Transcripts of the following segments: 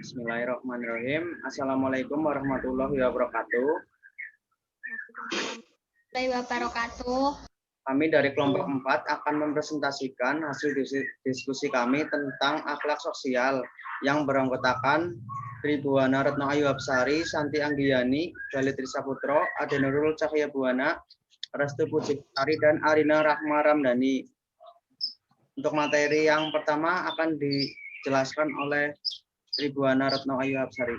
Bismillahirrahmanirrahim. Assalamualaikum warahmatullahi wabarakatuh. Wabarakatuh. Kami dari kelompok 4 akan mempresentasikan hasil diskusi kami tentang akhlak sosial yang beranggotakan Tribuana Retno Ayu Hapsari, Santi Anggiyani, Galitri Saputro, Adenurul Cahya Buana, Restu Pujiktari, dan Arina Rahma Ramdhani. Untuk materi yang pertama akan dijelaskan oleh Tribuana Retno Ayu Hapsari.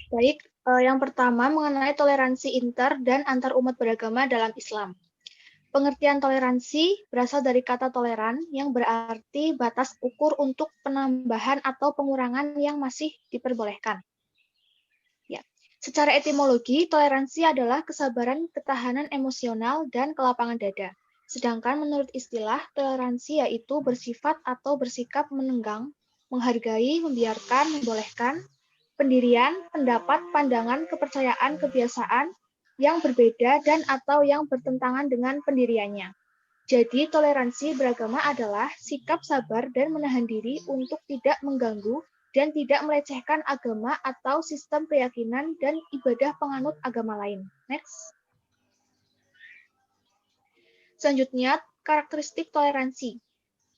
Baik, yang pertama mengenai toleransi inter dan antar umat beragama dalam Islam. Pengertian toleransi berasal dari kata toleran yang berarti batas ukur untuk penambahan atau pengurangan yang masih diperbolehkan. Ya, secara etimologi, toleransi adalah kesabaran, ketahanan emosional, dan kelapangan dada. Sedangkan menurut istilah, toleransi yaitu bersifat atau bersikap menenggang, menghargai, membiarkan, membolehkan, pendirian, pendapat, pandangan, kepercayaan, kebiasaan yang berbeda dan atau yang bertentangan dengan pendiriannya. Jadi, toleransi beragama adalah sikap sabar dan menahan diri untuk tidak mengganggu dan tidak melecehkan agama atau sistem keyakinan dan ibadah penganut agama lain. Next. Selanjutnya, karakteristik toleransi.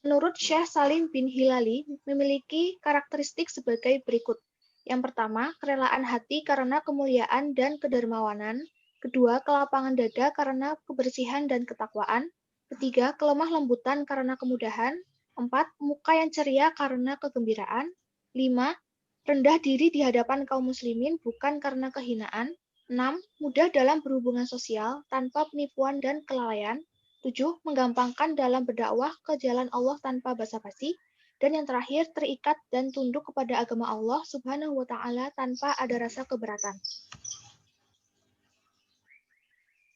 Menurut Syekh Salim bin Hilali, memiliki karakteristik sebagai berikut. Yang pertama, kerelaan hati karena kemuliaan dan kedermawanan. Kedua, kelapangan dada karena kebersihan dan ketakwaan. Ketiga, kelemah lembutan karena kemudahan. Empat, muka yang ceria karena kegembiraan. Lima, rendah diri di hadapan kaum muslimin bukan karena kehinaan. 6. Mudah dalam berhubungan sosial tanpa penipuan dan kelalaian. 7. Menggampangkan dalam berdakwah ke jalan Allah tanpa basa-basi. Dan yang terakhir, terikat dan tunduk kepada agama Allah Subhanahu wa Ta'ala tanpa ada rasa keberatan.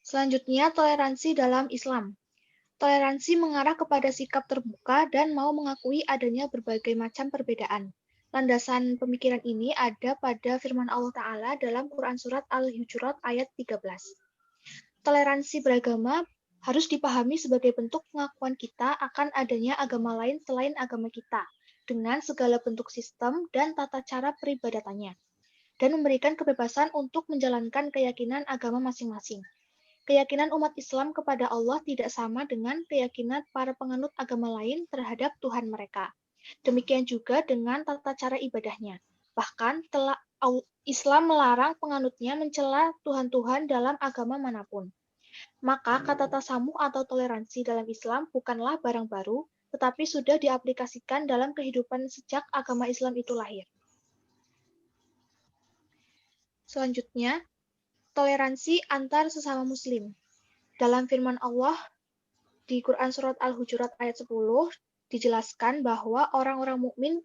Selanjutnya, toleransi dalam Islam. Toleransi mengarah kepada sikap terbuka dan mau mengakui adanya berbagai macam perbedaan. Landasan pemikiran ini ada pada firman Allah Ta'ala dalam Quran Surat Al-Hujurat ayat 13. Toleransi beragama harus dipahami sebagai bentuk pengakuan kita akan adanya agama lain selain agama kita, dengan segala bentuk sistem dan tata cara peribadatannya, dan memberikan kebebasan untuk menjalankan keyakinan agama masing-masing. Keyakinan umat Islam kepada Allah tidak sama dengan keyakinan para penganut agama lain terhadap Tuhan mereka. Demikian juga dengan tata cara ibadahnya. Bahkan Islam melarang penganutnya mencela Tuhan-Tuhan dalam agama manapun. Maka kata tasamuh atau toleransi dalam Islam bukanlah barang baru, tetapi sudah diaplikasikan dalam kehidupan sejak agama Islam itu lahir. Selanjutnya, toleransi antar sesama muslim. Dalam firman Allah di Quran Surat Al-Hujurat ayat 10, dijelaskan bahwa orang-orang mukmin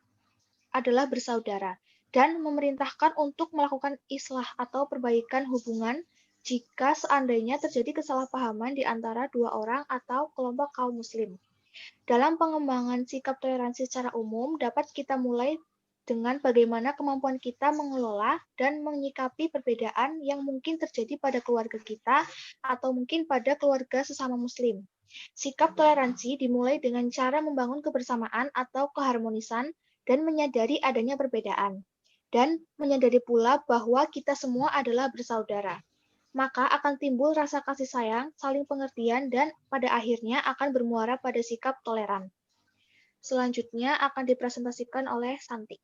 adalah bersaudara dan memerintahkan untuk melakukan islah atau perbaikan hubungan jika seandainya terjadi kesalahpahaman di antara dua orang atau kelompok kaum muslim. Dalam pengembangan sikap toleransi secara umum, dapat kita mulai dengan bagaimana kemampuan kita mengelola dan menyikapi perbedaan yang mungkin terjadi pada keluarga kita atau mungkin pada keluarga sesama muslim. Sikap toleransi dimulai dengan cara membangun kebersamaan atau keharmonisan dan menyadari adanya perbedaan. Dan menyadari pula bahwa kita semua adalah bersaudara. Maka akan timbul rasa kasih sayang, saling pengertian, dan pada akhirnya akan bermuara pada sikap toleran. Selanjutnya akan dipresentasikan oleh Santi.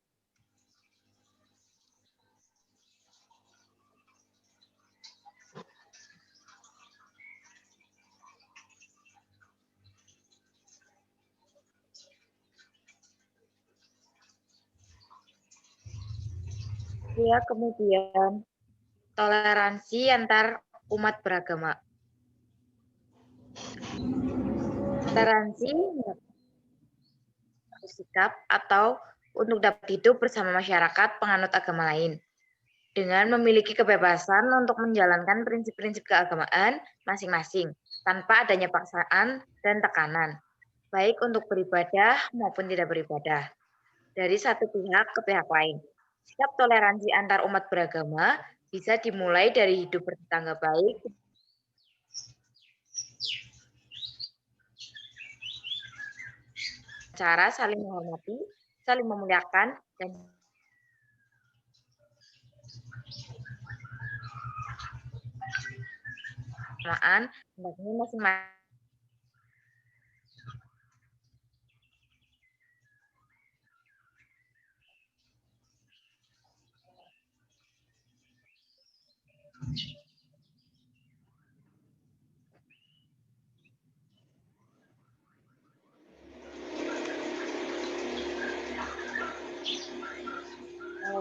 Ya, kemudian toleransi antar umat beragama. Toleransi bersikap atau untuk dapat hidup bersama masyarakat penganut agama lain dengan memiliki kebebasan untuk menjalankan prinsip-prinsip keagamaan masing-masing tanpa adanya paksaan dan tekanan, baik untuk beribadah maupun tidak beribadah, dari satu pihak ke pihak lain. Sikap toleransi antar umat beragama bisa dimulai dari hidup bertetangga baik, cara saling menghormati, saling memuliakan, dan kebersamaan hendaknya masing-masing.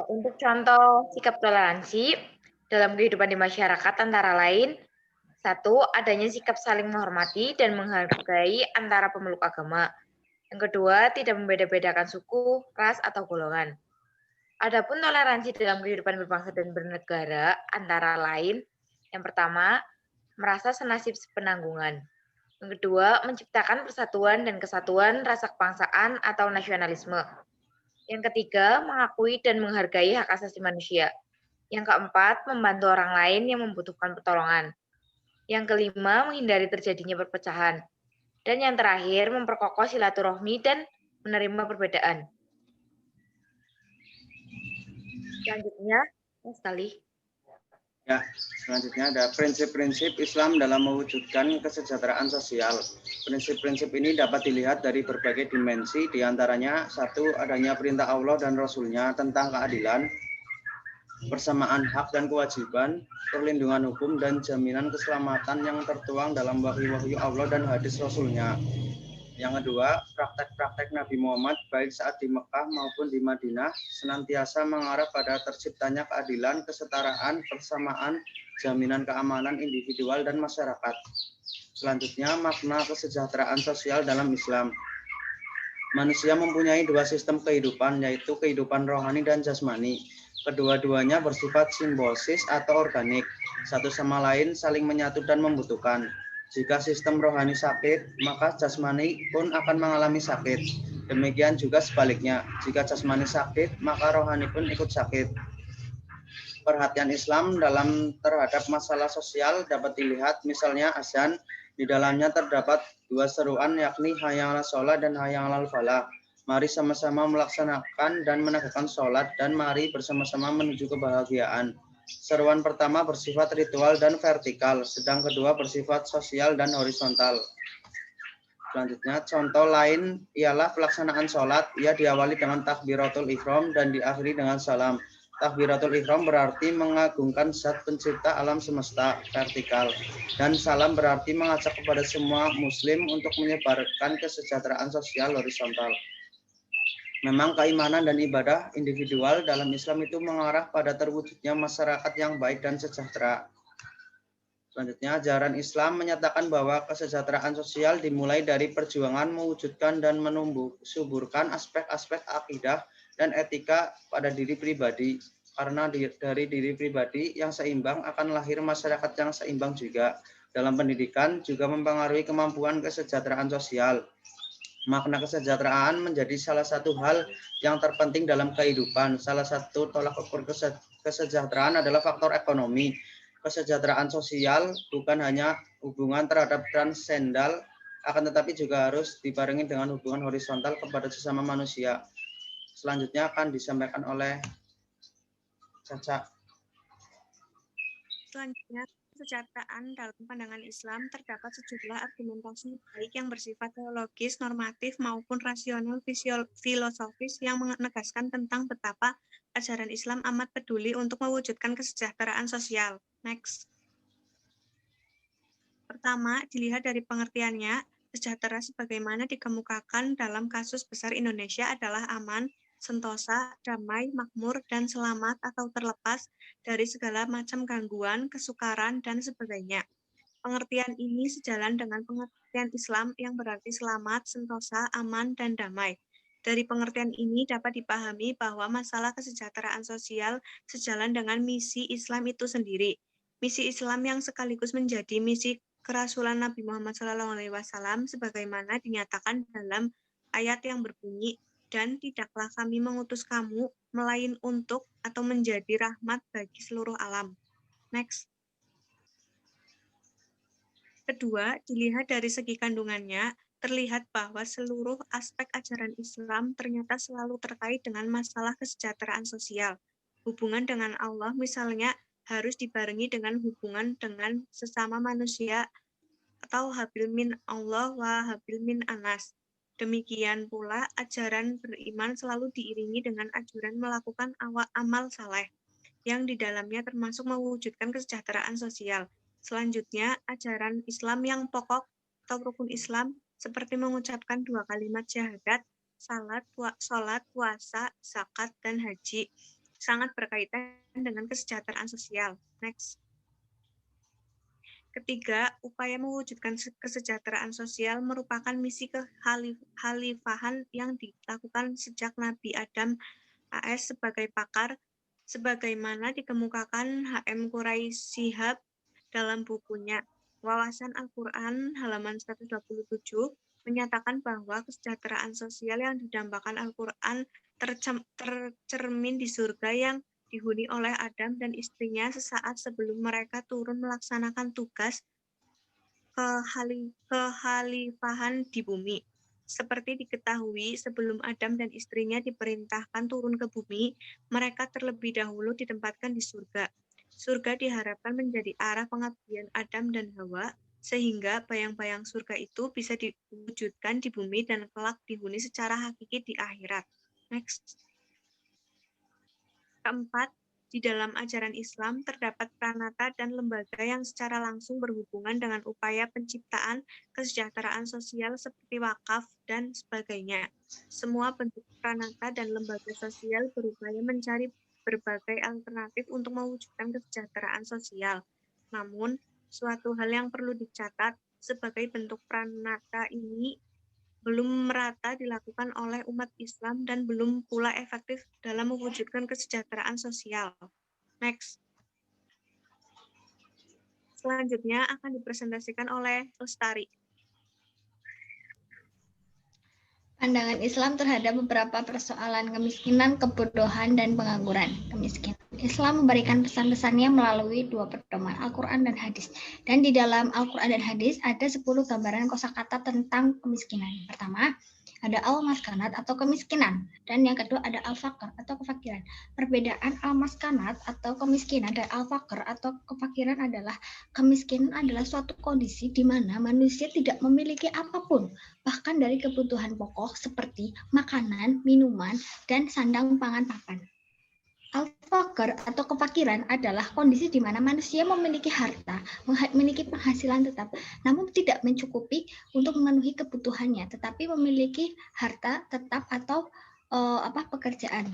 Untuk contoh sikap toleransi dalam kehidupan di masyarakat antara lain, satu, adanya sikap saling menghormati dan menghargai antara pemeluk agama. Yang kedua, tidak membeda-bedakan suku, ras, atau golongan. Adapun toleransi dalam kehidupan berbangsa dan bernegara antara lain, yang pertama, merasa senasib sepenanggungan. Yang kedua, menciptakan persatuan dan kesatuan rasa kebangsaan atau nasionalisme. Yang ketiga, mengakui dan menghargai hak asasi manusia. Yang keempat, membantu orang lain yang membutuhkan pertolongan. Yang kelima, menghindari terjadinya perpecahan. Dan yang terakhir, memperkokoh silaturahmi dan menerima perbedaan. Selanjutnya, sekali. Ya, selanjutnya ada prinsip-prinsip Islam dalam mewujudkan kesejahteraan sosial. Prinsip-prinsip ini dapat dilihat dari berbagai dimensi, diantaranya satu, adanya perintah Allah dan Rasul-Nya tentang keadilan, persamaan hak dan kewajiban, perlindungan hukum, dan jaminan keselamatan yang tertuang dalam wahyu-wahyu Allah dan hadis Rasul-Nya. Yang kedua, praktek-praktek Nabi Muhammad baik saat di Mekah maupun di Madinah senantiasa mengarah pada terciptanya keadilan, kesetaraan, persamaan, jaminan keamanan individual dan masyarakat. Selanjutnya, makna kesejahteraan sosial dalam Islam. Manusia mempunyai dua sistem kehidupan, yaitu kehidupan rohani dan jasmani. Kedua-duanya bersifat simbiosis atau organik, satu sama lain saling menyatu dan membutuhkan. Jika sistem rohani sakit, maka jasmani pun akan mengalami sakit. Demikian juga sebaliknya, jika jasmani sakit, maka rohani pun ikut sakit. Perhatian Islam dalam terhadap masalah sosial dapat dilihat misalnya azan, di dalamnya terdapat dua seruan yakni hayya 'alas shalah dan hayya 'alal falah. Mari sama-sama melaksanakan dan menegakkan sholat dan mari bersama-sama menuju kebahagiaan. Seruan pertama bersifat ritual dan vertikal, sedang kedua bersifat sosial dan horizontal. Selanjutnya, contoh lain ialah pelaksanaan sholat. Ia diawali dengan takbiratul ihram dan diakhiri dengan salam. Takbiratul ihram berarti mengagungkan zat pencipta alam semesta, vertikal. Dan salam berarti mengajak kepada semua muslim untuk menyebarkan kesejahteraan sosial, horizontal. Memang keimanan dan ibadah individual dalam Islam itu mengarah pada terwujudnya masyarakat yang baik dan sejahtera. Selanjutnya, ajaran Islam menyatakan bahwa kesejahteraan sosial dimulai dari perjuangan mewujudkan dan suburkan aspek-aspek akidah dan etika pada diri pribadi. Karena dari diri pribadi yang seimbang akan lahir masyarakat yang seimbang juga. Dalam pendidikan juga mempengaruhi kemampuan kesejahteraan sosial. Makna kesejahteraan menjadi salah satu hal yang terpenting dalam kehidupan. Salah satu tolak ukur kesejahteraan adalah faktor ekonomi. Kesejahteraan sosial bukan hanya hubungan terhadap transendal, akan tetapi juga harus dibarengi dengan hubungan horizontal kepada sesama manusia. Selanjutnya akan disampaikan oleh Caca. Selanjutnya, kesejahteraan dalam pandangan Islam terdapat sejumlah argumentasi baik yang bersifat teologis, normatif, maupun rasional filosofis yang menegaskan tentang betapa ajaran Islam amat peduli untuk mewujudkan kesejahteraan sosial. Next. Pertama, dilihat dari pengertiannya, sejahtera sebagaimana dikemukakan dalam kasus besar Indonesia adalah aman, sentosa, damai, makmur, dan selamat atau terlepas dari segala macam gangguan, kesukaran, dan sebagainya. Pengertian ini sejalan dengan pengertian Islam yang berarti selamat, sentosa, aman, dan damai. Dari pengertian ini dapat dipahami bahwa masalah kesejahteraan sosial sejalan dengan misi Islam itu sendiri. Misi Islam yang sekaligus menjadi misi kerasulan Nabi Muhammad SAW sebagaimana dinyatakan dalam ayat yang berbunyi, dan tidaklah kami mengutus kamu melain untuk atau menjadi rahmat bagi seluruh alam. Next. Kedua, dilihat dari segi kandungannya, terlihat bahwa seluruh aspek ajaran Islam ternyata selalu terkait dengan masalah kesejahteraan sosial. Hubungan dengan Allah misalnya harus dibarengi dengan hubungan dengan sesama manusia atau habil min Allah wa habil min anas. Demikian pula ajaran beriman selalu diiringi dengan ajaran melakukan amal saleh yang di dalamnya termasuk mewujudkan kesejahteraan sosial. Selanjutnya, ajaran Islam yang pokok atau rukun Islam seperti mengucapkan 2 kalimat syahadat, salat, puasa, zakat, dan haji sangat berkaitan dengan kesejahteraan sosial. Next. Ketiga, upaya mewujudkan kesejahteraan sosial merupakan misi kekhalifahan yang dilakukan sejak Nabi Adam AS sebagai pakar, sebagaimana dikemukakan H.M. Quraish Shihab dalam bukunya Wawasan Al-Quran halaman 127 menyatakan bahwa kesejahteraan sosial yang didambakan Al-Quran tercermin di surga yang dihuni oleh Adam dan istrinya sesaat sebelum mereka turun melaksanakan tugas kekhalifahan di bumi. Seperti diketahui, sebelum Adam dan istrinya diperintahkan turun ke bumi, mereka terlebih dahulu ditempatkan di surga. Surga diharapkan menjadi arah pengabdian Adam dan Hawa, sehingga bayang-bayang surga itu bisa diwujudkan di bumi dan kelak dihuni secara hakiki di akhirat. Next. Keempat, di dalam ajaran Islam terdapat pranata dan lembaga yang secara langsung berhubungan dengan upaya penciptaan kesejahteraan sosial seperti wakaf dan sebagainya. Semua bentuk pranata dan lembaga sosial berupaya mencari berbagai alternatif untuk mewujudkan kesejahteraan sosial. Namun, suatu hal yang perlu dicatat, sebagai bentuk pranata ini belum merata dilakukan oleh umat Islam dan belum pula efektif dalam mewujudkan kesejahteraan sosial. Next. Selanjutnya akan dipresentasikan oleh Lestari. Pandangan Islam terhadap beberapa persoalan kemiskinan, kebodohan, dan pengangguran. Kemiskinan. Islam memberikan pesan-pesannya melalui 2 pedoman, Al-Quran dan hadis. Dan di dalam Al-Quran dan hadis ada 10 gambaran kosakata tentang kemiskinan. Pertama, ada al-maskanat atau kemiskinan. Dan yang kedua ada al-faqr atau kefakiran. Perbedaan al-maskanat atau kemiskinan dan al-faqr atau kefakiran adalah kemiskinan adalah suatu kondisi di mana manusia tidak memiliki apapun, bahkan dari kebutuhan pokok seperti makanan, minuman, dan sandang pangan papan. Al-faqr atau kefakiran adalah kondisi di mana manusia memiliki harta, memiliki penghasilan tetap, namun tidak mencukupi untuk memenuhi kebutuhannya, tetapi memiliki harta tetap atau pekerjaan.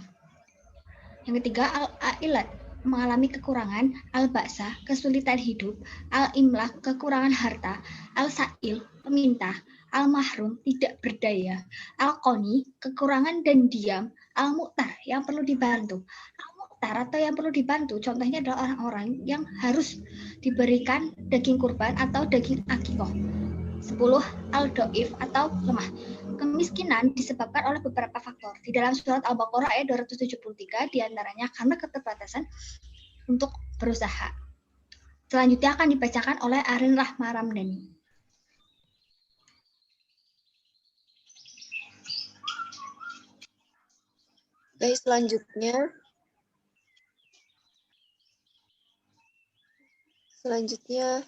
Yang ketiga, al-ailat, mengalami kekurangan, al-ba'sa, kesulitan hidup, al-imlak, kekurangan harta, al-sa'il, peminta, al-mahrum, tidak berdaya, al-qoni, kekurangan dan diam, al-mu'tar, yang perlu dibantu. Al-mu'tar atau yang perlu dibantu, contohnya adalah orang-orang yang harus diberikan daging kurban atau daging akikoh. 10. Al-do'if atau lemah. Kemiskinan disebabkan oleh beberapa faktor. Di dalam surat Al-Baqarah ayat 273 diantaranya karena keterbatasan untuk berusaha. Selanjutnya akan dibacakan oleh Arin Rahma Ramdhani. Baik, selanjutnya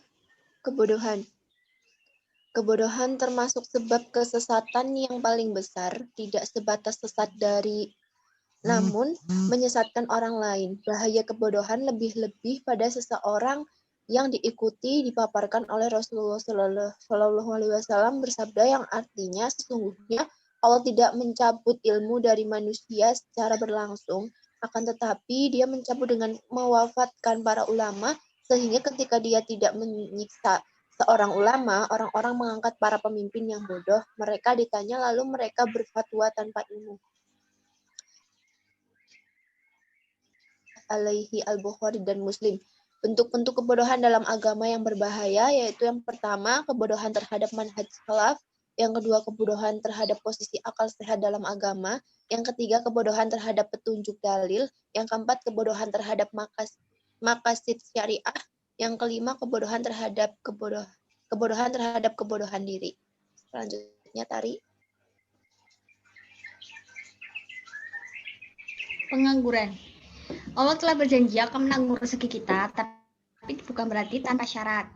kebodohan. Kebodohan termasuk sebab kesesatan yang paling besar, tidak sebatas sesat namun menyesatkan orang lain. Bahaya kebodohan lebih-lebih pada seseorang yang dipaparkan oleh Rasulullah Shallallahu Alaihi Wasallam bersabda yang artinya sesungguhnya Allah tidak mencabut ilmu dari manusia secara berlangsung, akan tetapi dia mencabut dengan mewafatkan para ulama, sehingga ketika dia tidak menyiksa seorang ulama, orang-orang mengangkat para pemimpin yang bodoh, mereka ditanya lalu mereka berfatwa tanpa ilmu. Alaihi Al-Bukhari dan Muslim. Bentuk-bentuk kebodohan dalam agama yang berbahaya yaitu yang pertama, kebodohan terhadap manhaj salaf, yang kedua, kebodohan terhadap posisi akal sehat dalam agama, yang ketiga, kebodohan terhadap petunjuk dalil, yang keempat, kebodohan terhadap maqasid syariah, yang kelima, kebodohan terhadap kebodohan diri. Selanjutnya. Tari. Pengangguran. Allah telah berjanji akan menanggung rezeki kita, tapi bukan berarti tanpa syarat.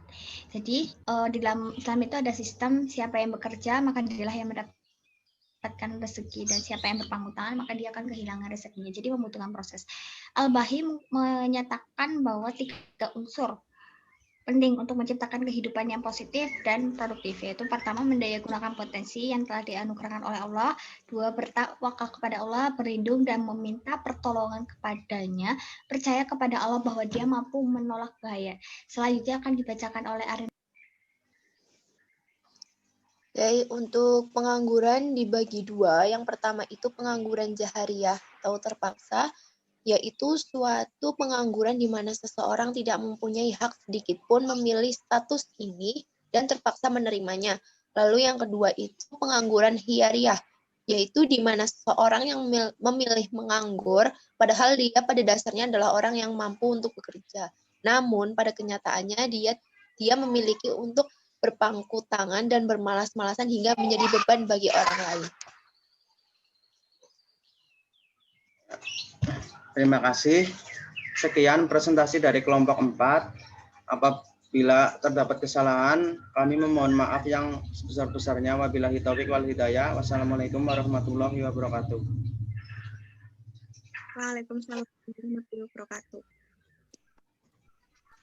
Jadi di dalam Islam itu ada sistem siapa yang bekerja maka dialah yang mendapatkan rezeki, dan siapa yang berpangku tangan maka dia akan kehilangan rezekinya. Jadi membutuhkan proses. Al-Bahi menyatakan bahwa 3 unsur penting untuk menciptakan kehidupan yang positif dan produktif, yaitu pertama mendayagunakan potensi yang telah dianugerahkan oleh Allah, 2 bertawakal kepada Allah, berlindung dan meminta pertolongan kepadanya, percaya kepada Allah bahwa dia mampu menolak bahaya. Selanjutnya akan dibacakan oleh Arin. Jadi untuk pengangguran dibagi 2. Yang pertama itu pengangguran jahariyah atau terpaksa, yaitu suatu pengangguran di mana seseorang tidak mempunyai hak sedikit pun memilih status ini dan terpaksa menerimanya. Lalu yang kedua itu pengangguran hiyariyah, yaitu di mana seseorang yang memilih menganggur padahal dia pada dasarnya adalah orang yang mampu untuk bekerja. Namun pada kenyataannya dia memiliki untuk berpangku tangan dan bermalas-malasan hingga menjadi beban bagi orang lain. Terima kasih. Sekian presentasi dari kelompok 4. Apabila terdapat kesalahan, kami memohon maaf yang sebesar-besarnya. Wabillahi taufiq wal hidayah. Wassalamualaikum warahmatullahi wabarakatuh. Waalaikumsalam warahmatullahi wabarakatuh.